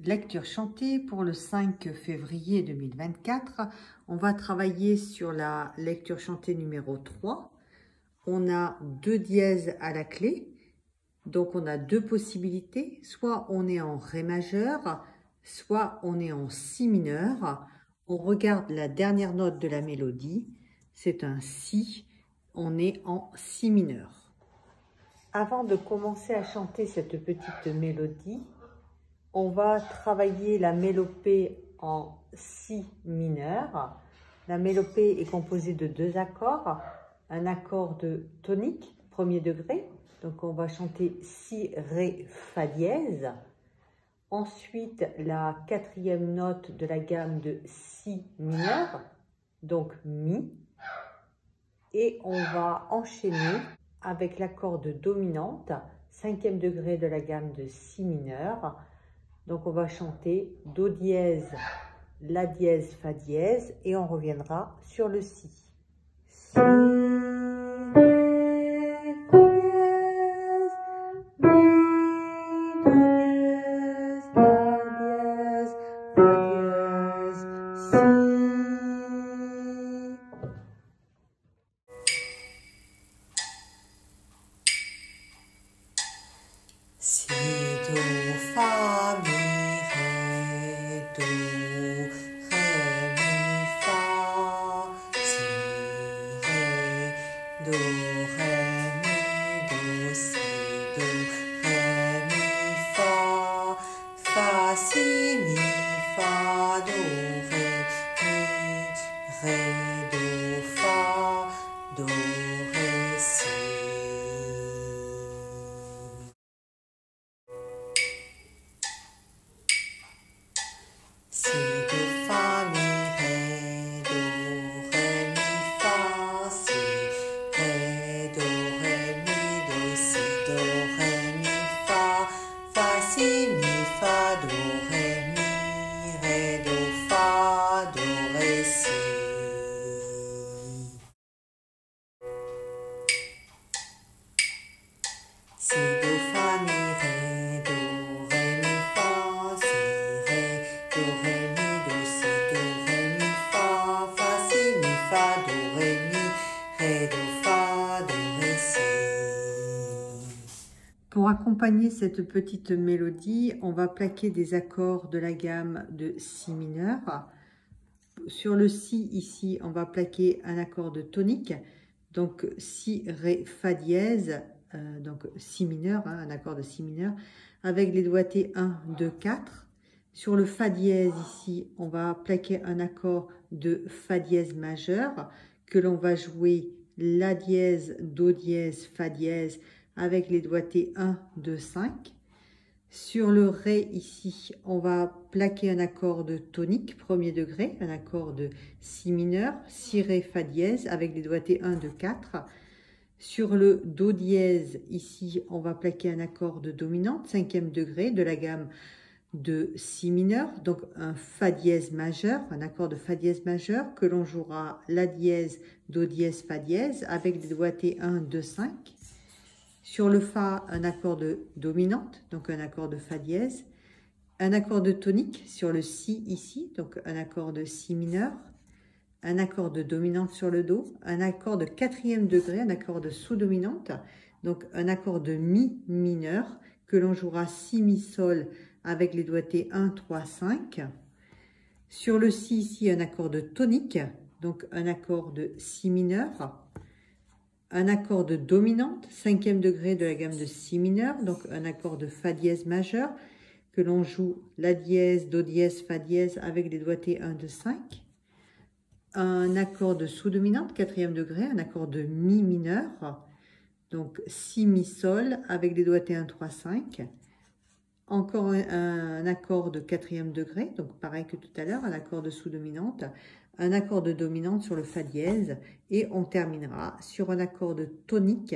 Lecture chantée pour le 5 février 2024. On va travailler sur la lecture chantée numéro 3. On a 2 dièses à la clé. Donc on a 2 possibilités. Soit on est en Ré majeur, soit on est en Si mineur. On regarde la dernière note de la mélodie. C'est un Si. On est en Si mineur. Avant de commencer à chanter cette petite mélodie, on va travailler la mélopée en Si mineur. La mélopée est composée de 2 accords. Un accord de tonique, premier degré. Donc on va chanter Si, Ré, Fa dièse. Ensuite, la 4e note de la gamme de Si mineur, donc Mi. Et on va enchaîner avec l'accord de dominante, 5e degré de la gamme de Si mineur. Donc on va chanter Do dièse, La dièse, Fa dièse et on reviendra sur le Si. Si, Ré, Fa dièse, Mi, Do dièse, La dièse, Fa dièse, Si. Si, Do, Fa, Mi, Ré, Do, Ré, Mi, Fa. Si, Ré, Do, Ré, Mi, Do, Si, Do, Ré, Mi, Fa. Fa, Si, Mi, Fa, Do, Ré, Mi, Ré, Do, Fa, Do, Ré, Si. Si, Do, Fa, Mi, Ré, Do, Ré, Mi, Fa. Si, Ré, Do, Ré, Mi, Do, Si, Do, Ré, Mi, Fa. Fa, Si, Mi, Fa, Do, Ré, Mi, Ré, Do, Fa, Do, Ré, Si. Si, Do, Fa, Mi, Ré, Do, Ré, Mi, Fa. Si, Ré, Do, Ré, Mi, Do, Si, Do, Ré, Mi, Fa. Fa, Si, Mi, Fa, Do, Ré, Mi, Ré, Do, Fa, Do, Ré, Si. Pour accompagner cette petite mélodie, on va plaquer des accords de la gamme de Si mineur. Sur le Si, ici, on va plaquer un accord de tonique. Donc, Si, Ré, Fa dièse, donc Si mineur, hein, un accord de Si mineur, avec les doigtés 1, 2, 4. Sur le Fa dièse, ici, on va plaquer un accord de Fa dièse majeur, que l'on va jouer La dièse, Do dièse, Fa dièse, avec les doigtés 1, 2, 5. Sur le Ré, ici, on va plaquer un accord de tonique, premier degré, un accord de Si mineur, Si, Ré, Fa dièse, avec les doigtés 1, 2, 4. Sur le Do dièse, ici, on va plaquer un accord de dominante, 5e degré, de la gamme de Si mineur, donc un Fa dièse majeur, un accord de Fa dièse majeur, que l'on jouera La dièse, Do dièse, Fa dièse, avec des doigtés 1, 2, 5. Sur le Fa, un accord de dominante, donc un accord de Fa dièse. Un accord de tonique sur le Si ici, donc un accord de Si mineur. Un accord de dominante sur le Do. Un accord de 4e degré, un accord de sous-dominante. Donc un accord de Mi mineur que l'on jouera Si, Mi, Sol avec les doigtés 1, 3, 5. Sur le Si ici, un accord de tonique, donc un accord de Si mineur. Un accord de dominante, 5e degré de la gamme de Si mineur, donc un accord de Fa dièse majeur, que l'on joue La dièse, Do dièse, Fa dièse avec les doigtés 1, 2, 5. Un accord de sous-dominante, 4e degré, un accord de Mi mineur, donc Si, Mi, Sol avec les doigtés 1, 3, 5. Encore un accord de 4e degré, donc pareil que tout à l'heure, un accord de sous-dominante. Un accord de dominante sur le Fa dièse et on terminera sur un accord de tonique,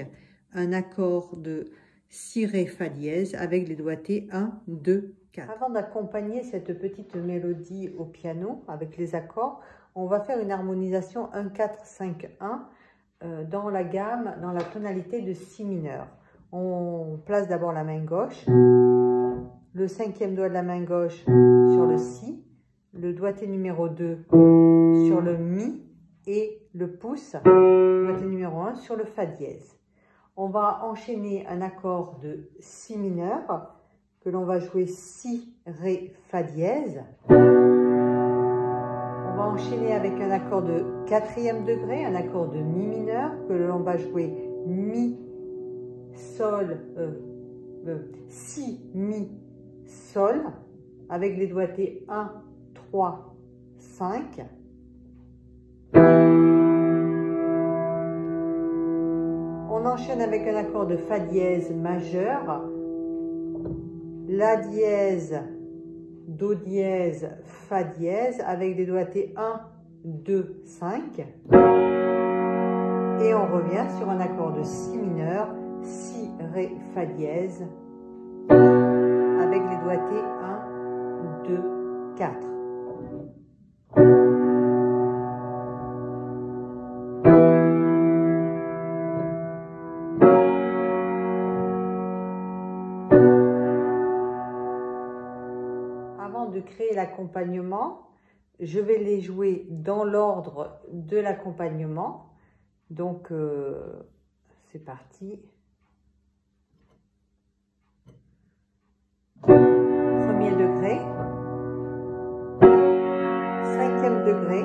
un accord de Si, Ré, Fa dièse avec les doigtés 1, 2, 4. Avant d'accompagner cette petite mélodie au piano avec les accords, on va faire une harmonisation 1, 4, 5, 1 dans la gamme, dans la tonalité de Si mineur. On place d'abord la main gauche le 5e doigt de la main gauche sur le Si, le doigté numéro 2 sur le Mi et le pouce, doigté numéro 1 sur le Fa dièse. On va enchaîner un accord de Si mineur que l'on va jouer Si, Ré, Fa dièse. On va enchaîner avec un accord de 4e degré, un accord de Mi mineur que l'on va jouer Mi, Sol, Si, Mi, Sol, avec les doigtés 1, 3, 5. On enchaîne avec un accord de Fa dièse majeur, La dièse, Do dièse, Fa dièse, avec des doigtés 1, 2, 5. Et on revient sur un accord de Si mineur, Si, Ré, Fa dièse, avec les doigtés 1, 2, 4. Avant de créer l'accompagnement, je vais les jouer dans l'ordre de l'accompagnement. Donc, c'est parti. Premier degré, 5e degré,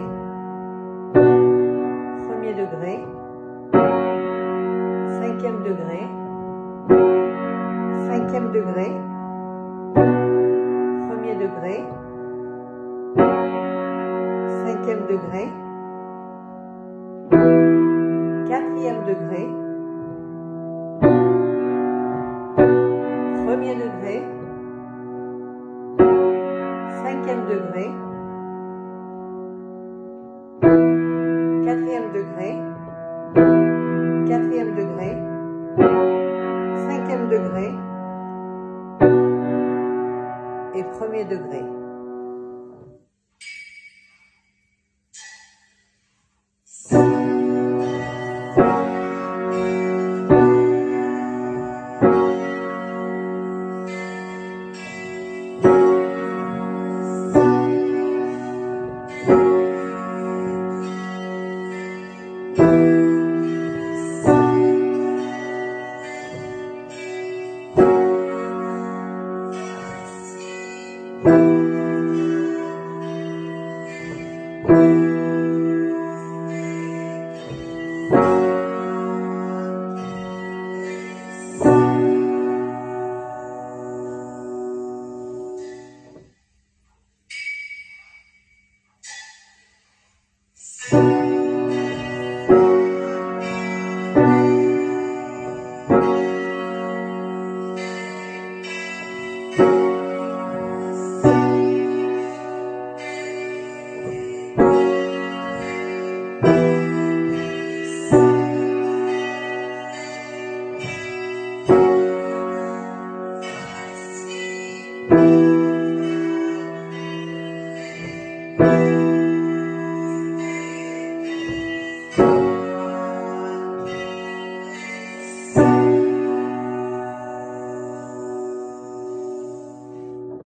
premier degré, 5e degré, 5e degré, premier degré, 5e degré, 4e degré, premier degré, 5e degré, 4e degré, 4e degré, 5e degré et premier degré.